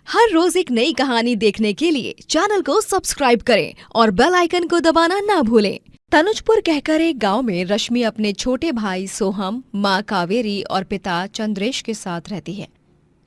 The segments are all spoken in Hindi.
हर रोज एक नई कहानी देखने के लिए चैनल को सब्सक्राइब करें और बेल आइकन को दबाना ना भूलें। तनुजपुर कहकर एक गांव में रश्मि अपने छोटे भाई सोहम, माँ कावेरी और पिता चंद्रेश के साथ रहती है।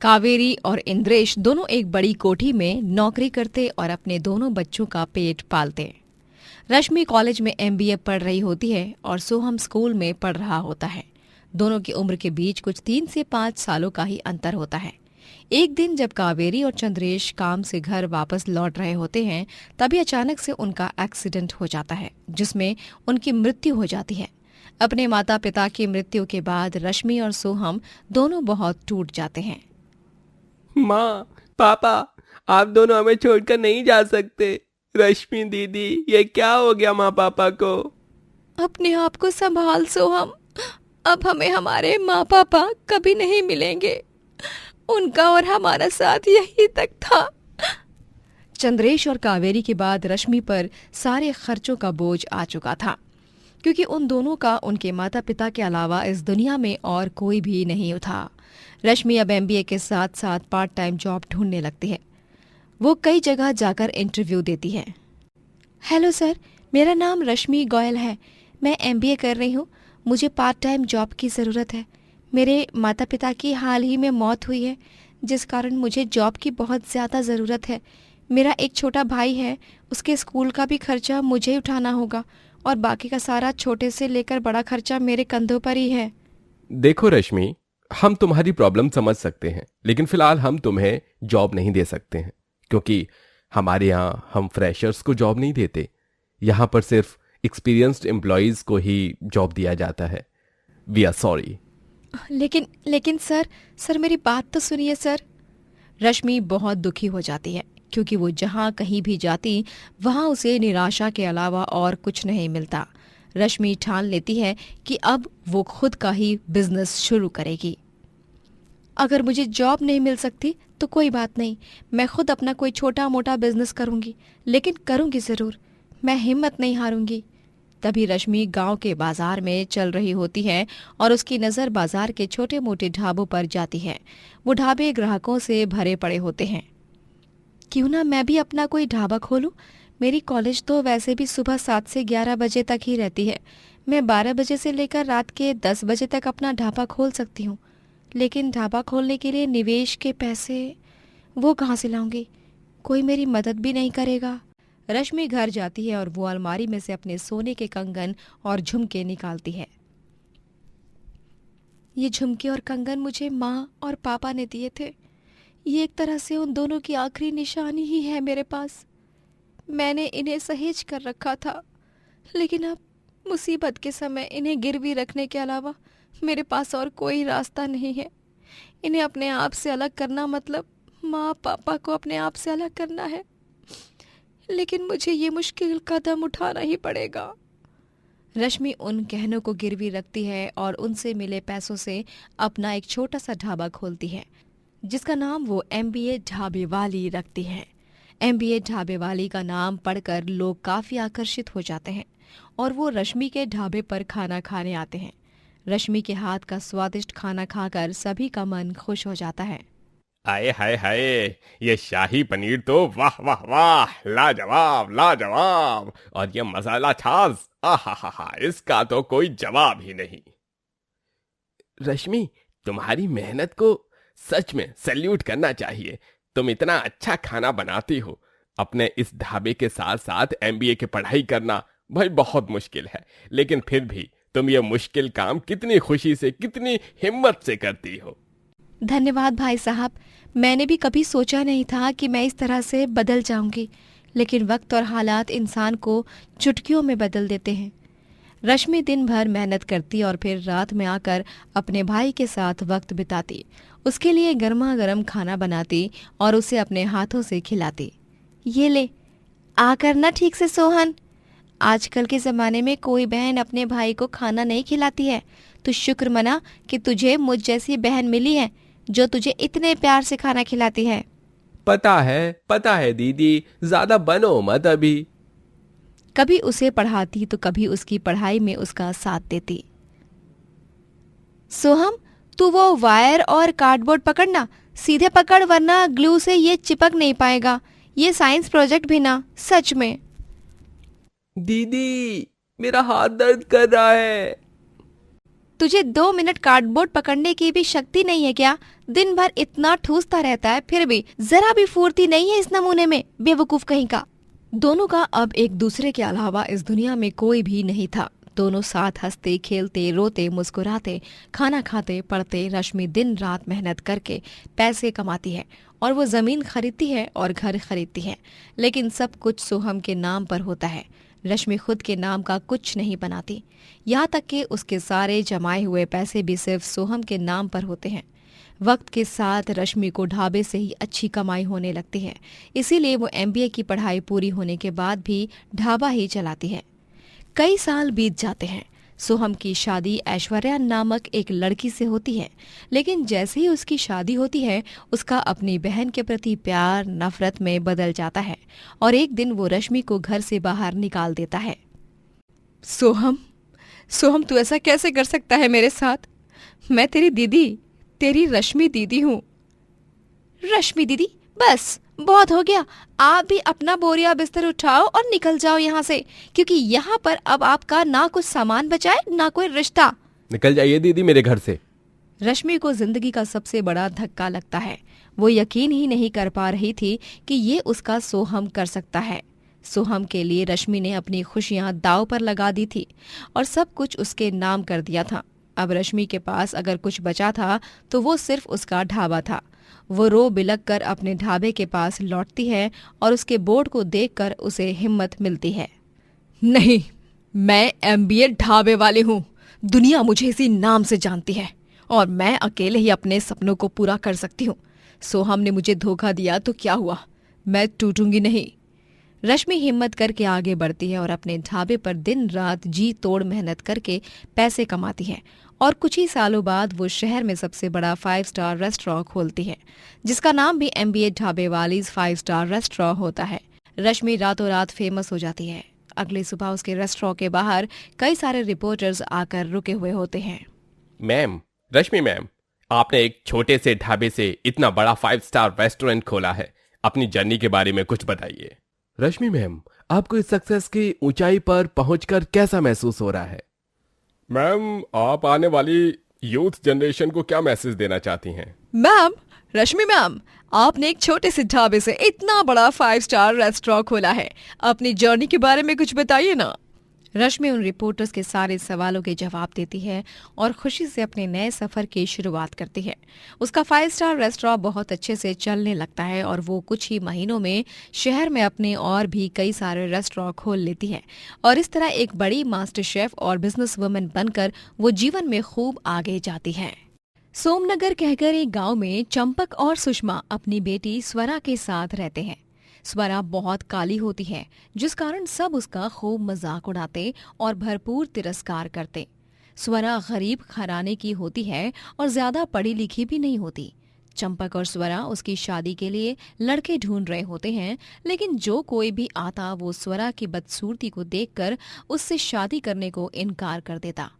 कावेरी और इंद्रेश दोनों एक बड़ी कोठी में नौकरी करते और अपने दोनों बच्चों का पेट पालते। रश्मि कॉलेज में MBA पढ़ रही होती है और सोहम स्कूल में पढ़ रहा होता है। दोनों की उम्र के बीच कुछ 3 से 5 सालों का ही अंतर होता है। एक दिन जब कावेरी और चंद्रेश काम से घर वापस लौट रहे होते हैं, तभी अचानक से उनका एक्सीडेंट हो जाता है, जिसमें उनकी मृत्यु हो जाती है। अपने माता पिता की मृत्यु के बाद रश्मि और सोहम दोनों बहुत टूट जाते हैं। माँ, पापा, आप दोनों हमें छोड़कर नहीं जा सकते। रश्मि दीदी, ये क्या हो गया माँ पापा को? अपने आप को संभाल सोहम, अब हमें हमारे माँ पापा कभी नहीं मिलेंगे। उनका और हमारा साथ यही तक था। चंद्रेश और कावेरी के बाद रश्मि पर सारे खर्चों का बोझ आ चुका था, क्योंकि उन दोनों का उनके माता पिता के अलावा इस दुनिया में और कोई भी नहीं था। रश्मि अब MBA के साथ साथ पार्ट टाइम जॉब ढूंढने लगती है। वो कई जगह जाकर इंटरव्यू देती है। हेलो सर, मेरा नाम रश्मि गोयल है। मैं MBA कर रही हूँ। मुझे पार्ट टाइम जॉब की ज़रूरत है। मेरे माता पिता की हाल ही में मौत हुई है, जिस कारण मुझे जॉब की बहुत ज़्यादा ज़रूरत है। मेरा एक छोटा भाई है, उसके स्कूल का भी खर्चा मुझे ही उठाना होगा और बाकी का सारा छोटे से लेकर बड़ा खर्चा मेरे कंधों पर ही है। देखो रश्मि, हम तुम्हारी प्रॉब्लम समझ सकते हैं, लेकिन फिलहाल हम तुम्हें जॉब नहीं दे सकते हैं, क्योंकि हमारे यहाँ हम फ्रेशर्स को जॉब नहीं देते। यहाँ पर सिर्फ एक्सपीरियंस्ड एम्प्लॉयज को ही जॉब दिया जाता है। We are sorry. लेकिन सर मेरी बात तो सुनिए सर। रश्मि बहुत दुखी हो जाती है, क्योंकि वो जहाँ कहीं भी जाती वहाँ उसे निराशा के अलावा और कुछ नहीं मिलता। रश्मि ठान लेती है कि अब वो खुद का ही बिजनेस शुरू करेगी। अगर मुझे जॉब नहीं मिल सकती तो कोई बात नहीं, मैं खुद अपना कोई छोटा मोटा बिजनेस करूंगी, लेकिन करूंगी ज़रूर। मैं हिम्मत नहीं हारूंगी। तभी रश्मि गांव के बाजार में चल रही होती है और उसकी नज़र बाजार के छोटे मोटे ढाबों पर जाती है। वो ढाबे ग्राहकों से भरे पड़े होते हैं। क्यों ना मैं भी अपना कोई ढाबा खोलूं? मेरी कॉलेज तो वैसे भी सुबह 7 से 11 बजे तक ही रहती है। मैं 12 बजे से लेकर रात के 10 बजे तक अपना ढाबा खोल सकती हूँ, लेकिन ढाबा खोलने के लिए निवेश के पैसे वो कहाँ से लाऊंगी? कोई मेरी मदद भी नहीं करेगा। रश्मि घर जाती है और वो अलमारी में से अपने सोने के कंगन और झुमके निकालती है। ये झुमके और कंगन मुझे माँ और पापा ने दिए थे। ये एक तरह से उन दोनों की आखिरी निशानी ही है मेरे पास। मैंने इन्हें सहेज कर रखा था, लेकिन अब मुसीबत के समय इन्हें गिरवी रखने के अलावा मेरे पास और कोई रास्ता नहीं है। इन्हें अपने आप से अलग करना मतलब माँ पापा को अपने आप से अलग करना है, लेकिन मुझे ये मुश्किल कदम उठाना ही पड़ेगा। रश्मि उन गहनों को गिरवी रखती है और उनसे मिले पैसों से अपना एक छोटा सा ढाबा खोलती है, जिसका नाम वो MBA ढाबे वाली रखती है। MBA ढाबे वाली का नाम पढ़कर लोग काफ़ी आकर्षित हो जाते हैं और वो रश्मि के ढाबे पर खाना खाने आते हैं। रश्मि के हाथ का स्वादिष्ट खाना खाकर सभी का मन खुश हो जाता है। आए हाय हाय, ये शाही पनीर तो वाह वाह वाह, लाजवाब लाजवाब। और ये मसाला छाछ, आहा हा हा, इसका तो कोई जवाब ही नहीं। रश्मि, तुम्हारी मेहनत को सच में सैल्यूट करना चाहिए। तुम इतना अच्छा खाना बनाती हो। अपने इस ढाबे के साथ साथ MBA की पढ़ाई करना भाई बहुत मुश्किल है, लेकिन फिर भी तुम ये मुश्किल काम कितनी खुशी से, कितनी हिम्मत से करती हो। धन्यवाद भाई साहब। मैंने भी कभी सोचा नहीं था कि मैं इस तरह से बदल जाऊंगी, लेकिन वक्त और हालात इंसान को चुटकियों में बदल देते हैं। रश्मि दिन भर मेहनत करती और फिर रात में आकर अपने भाई के साथ वक्त बिताती, उसके लिए गर्मा गर्म खाना बनाती और उसे अपने हाथों से खिलाती। ये ले, आकर ना ठीक से सोहन। आजकल के ज़माने में कोई बहन अपने भाई को खाना नहीं खिलाती है। तो शुक्र मना कि तुझे मुझ जैसी बहन मिली है, जो तुझे इतने प्यार से खाना खिलाती है। पता है दीदी, ज्यादा बनो मत अभी। कभी उसे पढ़ाती तो कभी उसकी पढ़ाई में उसका साथ देती। सोहम, तू वो वायर और कार्डबोर्ड पकड़ना, सीधे पकड़ वरना ग्लू से ये चिपक नहीं पाएगा। ये साइंस प्रोजेक्ट भी ना, सच में। दीदी, मेरा हाथ दर्द कर रहा है। तुझे 2 मिनट कार्डबोर्ड पकड़ने की भी शक्ति नहीं है क्या? दिन भर इतना ठूसता रहता है, फिर भी जरा भी फुर्ती नहीं है इस नमूने में, बेवकूफ कहीं का। दोनों का अब एक दूसरे के अलावा इस दुनिया में कोई भी नहीं था। दोनों साथ हंसते खेलते रोते मुस्कुराते खाना खाते पढ़ते। रश्मि दिन रात मेहनत करके पैसे कमाती है और वो जमीन खरीदती है और घर खरीदती है, लेकिन सब कुछ सोहम के नाम पर होता है। रश्मि खुद के नाम का कुछ नहीं बनाती, यहाँ तक कि उसके सारे जमाए हुए पैसे भी सिर्फ सोहम के नाम पर होते हैं। वक्त के साथ रश्मि को ढाबे से ही अच्छी कमाई होने लगती है, इसीलिए वो एमबीए की पढ़ाई पूरी होने के बाद भी ढाबा ही चलाती है। कई साल बीत जाते हैं। सोहम की शादी ऐश्वर्या नामक एक लड़की से होती है, लेकिन जैसे ही उसकी शादी होती है उसका अपनी बहन के प्रति प्यार नफरत में बदल जाता है और एक दिन वो रश्मि को घर से बाहर निकाल देता है। सोहम, सोहम तू ऐसा कैसे कर सकता है मेरे साथ? मैं तेरी दीदी, तेरी रश्मि दीदी हूँ। रश्मि दीदी, बस बहुत हो गया। आप भी अपना बोरिया बिस्तर उठाओ और निकल जाओ यहाँ से, क्योंकि यहाँ पर अब आपका ना कुछ सामान बचा है ना कोई रिश्ता। निकल जाइए दीदी मेरे घर से। रश्मि को जिंदगी का सबसे बड़ा धक्का लगता है। वो यकीन ही नहीं कर पा रही थी कि ये उसका सोहम कर सकता है। सोहम के लिए रश्मि ने अपनी खुशियां दांव पर लगा दी थी और सब कुछ उसके नाम कर दिया था। अब रश्मि के पास अगर कुछ बचा था तो वो सिर्फ उसका ढाबा था। वो रो बिलक कर अपने ढाबे के पास लौटती है और उसके बोर्ड को देखकर उसे हिम्मत मिलती है। नहीं, मैं एमबीए ढाबे वाली हूँ। दुनिया मुझे इसी नाम से जानती है और मैं अकेले ही अपने सपनों को पूरा कर सकती हूँ। सोहम ने मुझे धोखा दिया तो क्या हुआ, मैं टूटूंगी नहीं। रश्मि हिम्मत करके आगे बढ़ती है और अपने ढाबे पर दिन रात जी तोड़ मेहनत करके पैसे कमाती है और कुछ ही सालों बाद वो शहर में सबसे बड़ा 5 स्टार रेस्टोरेंट खोलती है, जिसका नाम भी एमबीए ढाबे वाली 5 स्टार रेस्टोरेंट होता है। रश्मि रातों रात फेमस हो जाती है। अगली सुबह उसके रेस्टोरेंट के बाहर कई सारे रिपोर्टर्स आकर रुके हुए होते हैं। मैम, रश्मि मैम, आपने एक छोटे से ढाबे से इतना बड़ा 5 स्टार रेस्टोरेंट खोला है। अपनी जर्नी के बारे में कुछ बताइए। रश्मि मैम, आपको इस सक्सेस की ऊंचाई पर पहुंचकर कैसा महसूस हो रहा है? मैम, आप आने वाली यूथ जनरेशन को क्या मैसेज देना चाहती हैं? मैम, रश्मि मैम, आपने एक छोटे से ढाबे से इतना बड़ा 5 स्टार रेस्टोरेंट खोला है। अपनी जर्नी के बारे में कुछ बताइए ना। रश्मि उन रिपोर्टर्स के सारे सवालों के जवाब देती है और खुशी से अपने नए सफर की शुरुआत करती है। उसका 5 स्टार रेस्टोरेंट बहुत अच्छे से चलने लगता है और वो कुछ ही महीनों में शहर में अपने और भी कई सारे रेस्टोरेंट खोल लेती है और इस तरह एक बड़ी मास्टर शेफ और बिजनेस वुमन बनकर वो जीवन में खूब आगे जाती है। सोमनगर कहकर एक गांव में चंपक और सुषमा अपनी बेटी स्वरा के साथ रहते हैं। स्वरा बहुत काली होती है, जिस कारण सब उसका खूब मजाक उड़ाते और भरपूर तिरस्कार करते। स्वरा गरीब घराने की होती है और ज्यादा पढ़ी लिखी भी नहीं होती। चंपक और स्वरा उसकी शादी के लिए लड़के ढूंढ रहे होते हैं, लेकिन जो कोई भी आता वो स्वरा की बदसूरती को देखकर उससे शादी करने को इनकार कर देता।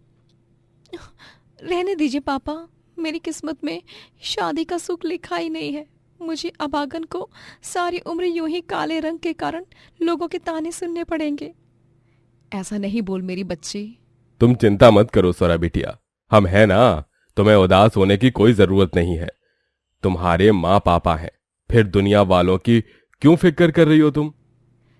रहने दीजिए पापा, मेरी किस्मत में शादी का सुख लिखा ही नहीं है। मुझे अभागन को सारी उम्र यूं ही काले रंग के कारण लोगों के ताने सुनने पड़ेंगे। ऐसा नहीं बोल मेरी बच्ची। तुम चिंता मत करो स्वरा बिटिया, हम हैं ना। तुम्हें उदास होने की कोई जरूरत नहीं है। तुम्हारे माँ पापा हैं, फिर दुनिया वालों की क्यों फिक्र कर रही हो तुम?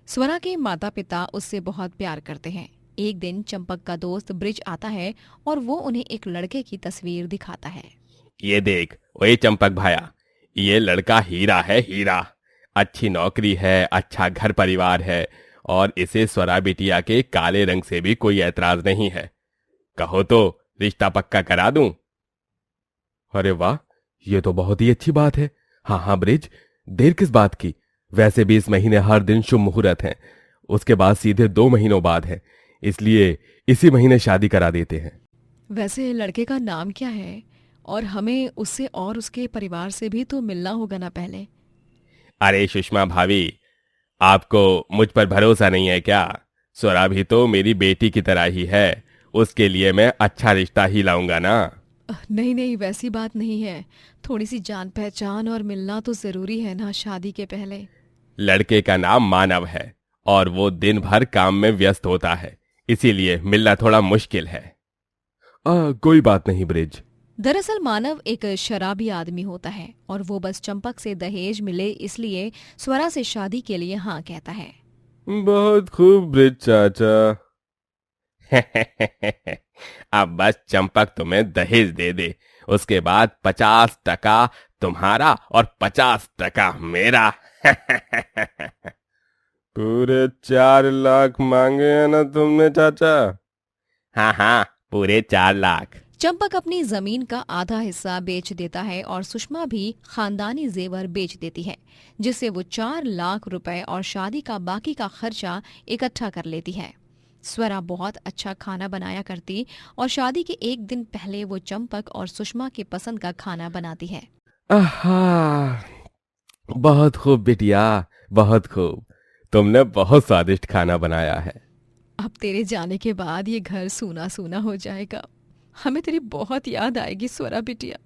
स्वरा के माता पिता उससे बहुत प्यार करते हैं। एक दिन चंपक का दोस्त ब्रिज आता है और वो उन्हें एक लड़के की तस्वीर दिखाता है। ये देख, ओए चंपक भाया, ये लड़का हीरा है, हीरा। अच्छी नौकरी है, अच्छा घर परिवार है और इसे स्वरा बिटिया के काले रंग से भी कोई ऐतराज नहीं है। कहो तो रिश्ता पक्का करा दूं? अरे वाह, ये तो बहुत ही अच्छी बात है। हाँ हाँ ब्रिज, देर किस बात की? वैसे भी इस महीने हर दिन शुभ मुहूर्त है, उसके बाद सीधे 2 महीनों बाद है, इसलिए इसी महीने शादी करा देते हैं। वैसे लड़के का नाम क्या है? और हमें उससे और उसके परिवार से भी तो मिलना होगा ना पहले। अरे सुषमा भाभी, आपको मुझ पर भरोसा नहीं है क्या? स्वरा भी तो मेरी बेटी की तरह ही है, उसके लिए मैं अच्छा रिश्ता ही लाऊंगा ना। नहीं नहीं, वैसी बात नहीं है। थोड़ी सी जान पहचान और मिलना तो जरूरी है ना शादी के पहले। लड़के का नाम मानव है और वो दिन भर काम में व्यस्त होता है, इसीलिए मिलना थोड़ा मुश्किल है। कोई बात नहीं ब्रिज। दरअसल मानव एक शराबी आदमी होता है और वो बस चंपक से दहेज मिले इसलिए स्वरा से शादी के लिए हाँ कहता है। बहुत खूब ब्रिज चाचा। अब बस चंपक तुम्हें दहेज दे दे, उसके बाद 50% तुम्हारा और 50% मेरा। पूरे 4 लाख मांगे हैं ना तुमने चाचा? हाँ हाँ, पूरे 4 लाख। चंपक अपनी जमीन का आधा हिस्सा बेच देता है और सुषमा भी खानदानी जेवर बेच देती है, जिससे वो 4 लाख रुपए और शादी का बाकी का खर्चा इकट्ठा कर लेती है। स्वरा बहुत अच्छा खाना बनाया करती और शादी के एक दिन पहले वो चंपक और सुषमा के पसंद का खाना बनाती है। आहा, बहुत खूब बिटिया, बहुत खूब। तुमने बहुत स्वादिष्ट खाना बनाया है। अब तेरे जाने के बाद ये घर सूना सूना हो जाएगा। हमें तेरी बहुत याद आएगी स्वरा बिटिया।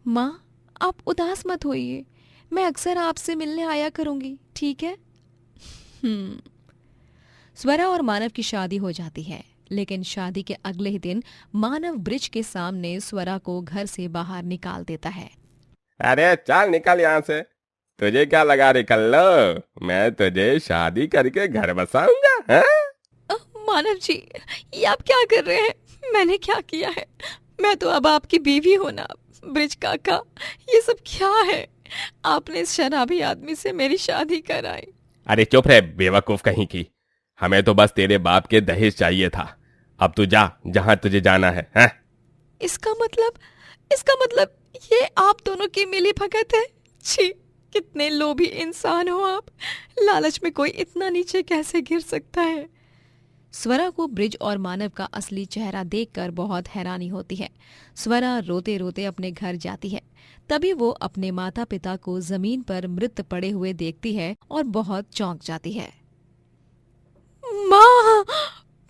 माँ, आप उदास मत होइए, मैं अक्सर आपसे मिलने आया करूंगी, ठीक है? स्वरा और मानव की शादी हो जाती है, लेकिन शादी के अगले ही दिन मानव ब्रिज के सामने स्वरा को घर से बाहर निकाल देता है। अरे चल निकल यहाँ से, तुझे क्या लगा रे कल्लो, मैं तुझे शादी करके घर बसाऊंगा? हैं? मानव जी, ये आप क्या कर रहे हैं? मैंने क्या किया है? मैं तो अब आपकी बीवी हूं ना। ब्रिज काका, ये सब क्या है? आपने इस शराबी आदमी से मेरी शादी कराई। अरे चुप रहे बेवकूफ कहीं की, हमें तो बस तेरे बाप के दहेज चाहिए था। अब तू जा जहां तुझे जाना है, हैं? इसका मतलब ये आप दोनों की मिली भगत है? छी, कितने लोभी इंसान हो आप। लालच में कोई इतना नीचे कैसे गिर सकता है? स्वरा को ब्रिज और मानव का असली चेहरा देखकर बहुत हैरानी होती है। स्वरा रोते रोते अपने घर जाती है। तभी वो अपने माता पिता को जमीन पर मृत पड़े हुए देखती है और बहुत चौंक जाती है। माँ,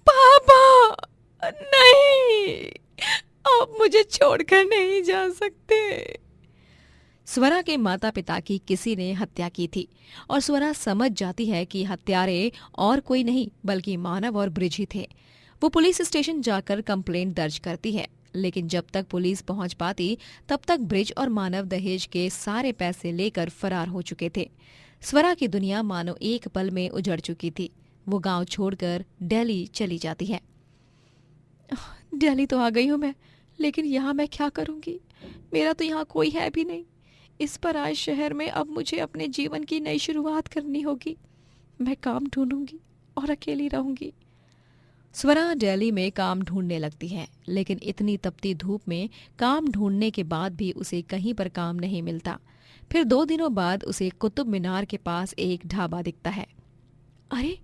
पापा, नहीं, आप मुझे छोड़कर नहीं जा सकते। स्वरा के माता पिता की किसी ने हत्या की थी और स्वरा समझ जाती है कि हत्यारे और कोई नहीं बल्कि मानव और ब्रिज ही थे। वो पुलिस स्टेशन जाकर कंप्लेंट दर्ज करती है, लेकिन जब तक पुलिस पहुंच पाती तब तक ब्रिज और मानव दहेज के सारे पैसे लेकर फरार हो चुके थे। स्वरा की दुनिया मानो एक पल में उजड़ चुकी थी। वो गांव छोड़कर दिल्ली चली जाती है। दिल्ली तो आ गई हूं मैं, लेकिन यहाँ मैं क्या करूंगी? मेरा तो यहाँ कोई है भी नहीं। इस पराये शहर में अब मुझे अपने जीवन की नई शुरुआत करनी होगी। मैं काम ढूंढूंगी और अकेली रहूंगी। स्वरा दिल्ली में काम ढूंढने लगती है, लेकिन इतनी तपती धूप में काम ढूंढने के बाद भी उसे कहीं पर काम नहीं मिलता। फिर 2 दिनों बाद उसे कुतुब मीनार के पास एक ढाबा दिखता है। अरे,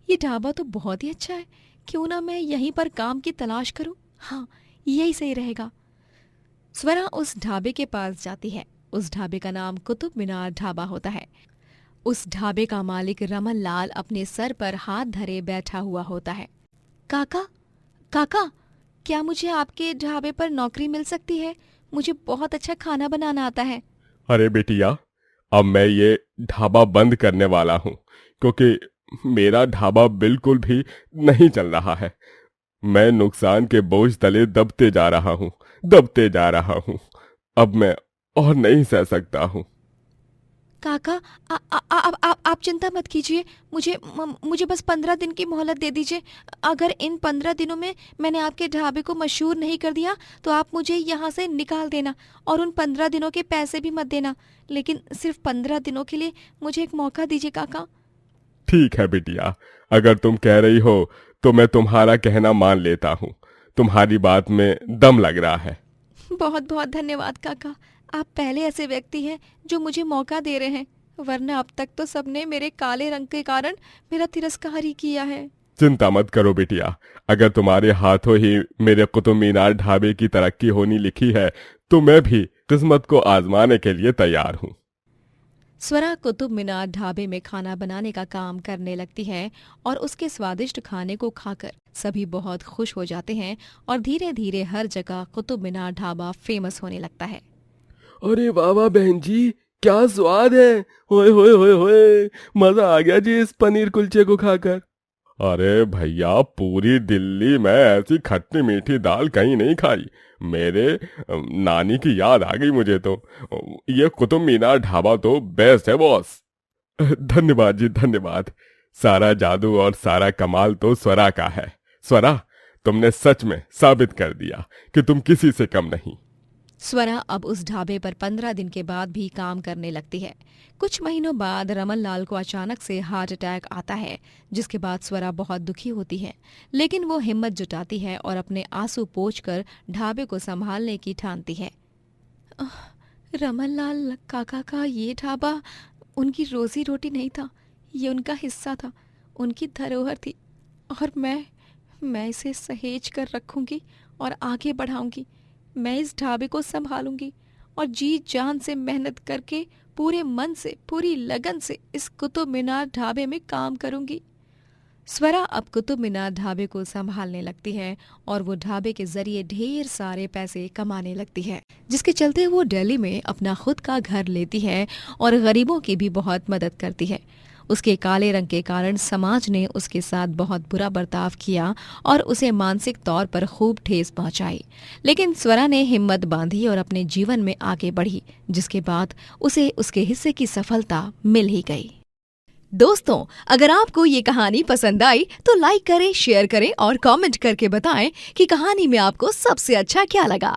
ये ढाबा तो बहुत ही अच्छा है। क्यों ना मैं यहीं पर काम की तलाश करूं? हाँ, यही सही रहेगा। स्वरा उस ढाबे के पास जाती है। उस ढाबे का नाम कुतुब मीनार ढाबा होता है। उस ढाबे का मालिक रमन लाल अपने सर पर हाथ धरे बैठा हुआ होता है। काका, काका, क्या मुझे आपके ढाबे पर नौकरी मिल सकती है? मुझे बहुत अच्छा खाना बनाना आता है। अरे बेटिया, अब मैं ये ढाबा बंद करने वाला हूँ, क्योंकि मेरा ढाबा बिल्कुल भी नहीं चल रहा है। मैं नुकसान के बोझ तले दबते जा रहा हूँ, दबते जा रहा हूँ। अब मैं और नहीं सह सकता हूँ। काका, आप चिंता मत कीजिए। मुझे बस 15 दिन की मोहलत दे दीजिए। अगर इन 15 दिनों में मैंने आपके ढाबे को मशहूर नहीं कर दिया तो आप मुझे यहाँ से निकाल देना और उन 15 दिनों के पैसे भी मत देना। लेकिन सिर्फ 15 दिनों के लिए मुझे एक मौका दीजिए काका। ठीक है बिटिया, अगर तुम कह रही हो तो मैं तुम्हारा कहना मान लेता हूँ। तुम्हारी बात में दम लग रहा है। बहुत बहुत धन्यवाद काका। आप पहले ऐसे व्यक्ति हैं जो मुझे मौका दे रहे हैं, वरना अब तक तो सबने मेरे काले रंग के कारण मेरा तिरस्कार ही किया है। चिंता मत करो बिटिया, अगर तुम्हारे हाथों ही मेरे कुतुब मीनार ढाबे की तरक्की होनी लिखी है तो मैं भी किस्मत को आजमाने के लिए तैयार हूँ। स्वरा कुतुब मीनार ढाबे में खाना बनाने का काम करने लगती है और उसके स्वादिष्ट खाने को खाकर सभी बहुत खुश हो जाते हैं और धीरे धीरे हर जगह कुतुब मीनार ढाबा फेमस होने लगता है। अरे वाह वाह बहन जी, क्या स्वाद है। होए होए होए होए, मजा आ गया जी इस पनीर कुलचे को खाकर। अरे भैया, पूरी दिल्ली में ऐसी खट्टी मीठी दाल कहीं नहीं खाई। मेरे नानी की याद आ गई मुझे तो। ये कुतुब मीनार ढाबा तो बेस्ट है बॉस। धन्यवाद जी धन्यवाद। सारा जादू और सारा कमाल तो स्वरा का है। स्वरा, तुमने सच में साबित कर दिया कि तुम किसी से कम नहीं। स्वरा अब उस ढाबे पर 15 दिन के बाद भी काम करने लगती है। कुछ महीनों बाद रमन लाल को अचानक से हार्ट अटैक आता है, जिसके बाद स्वरा बहुत दुखी होती है, लेकिन वो हिम्मत जुटाती है और अपने आंसू पोंछकर ढाबे को संभालने की ठानती है। रमन लाल काका का ये ढाबा उनकी रोजी रोटी नहीं था, ये उनका हिस्सा था, उनकी धरोहर थी, और मैं इसे सहेज कर रखूंगी और आगे बढ़ाऊंगी। मैं इस ढाबे को संभालूंगी और जी जान से मेहनत करके पूरे मन से, पूरी लगन से इस कुतुब मीनार ढाबे में काम करूंगी। स्वरा अब कुतुब मीनार ढाबे को संभालने लगती है और वो ढाबे के जरिए ढेर सारे पैसे कमाने लगती है, जिसके चलते वो दिल्ली में अपना खुद का घर लेती है और गरीबों की भी बहुत मदद करती है। उसके काले रंग के कारण समाज ने उसके साथ बहुत बुरा बर्ताव किया और उसे मानसिक तौर पर खूब ठेस पहुंचाई, लेकिन स्वरा ने हिम्मत बांधी और अपने जीवन में आगे बढ़ी, जिसके बाद उसे उसके हिस्से की सफलता मिल ही गई। दोस्तों, अगर आपको ये कहानी पसंद आई तो लाइक करें, शेयर करें और कमेंट करके बताएं कि कहानी में आपको सबसे अच्छा क्या लगा।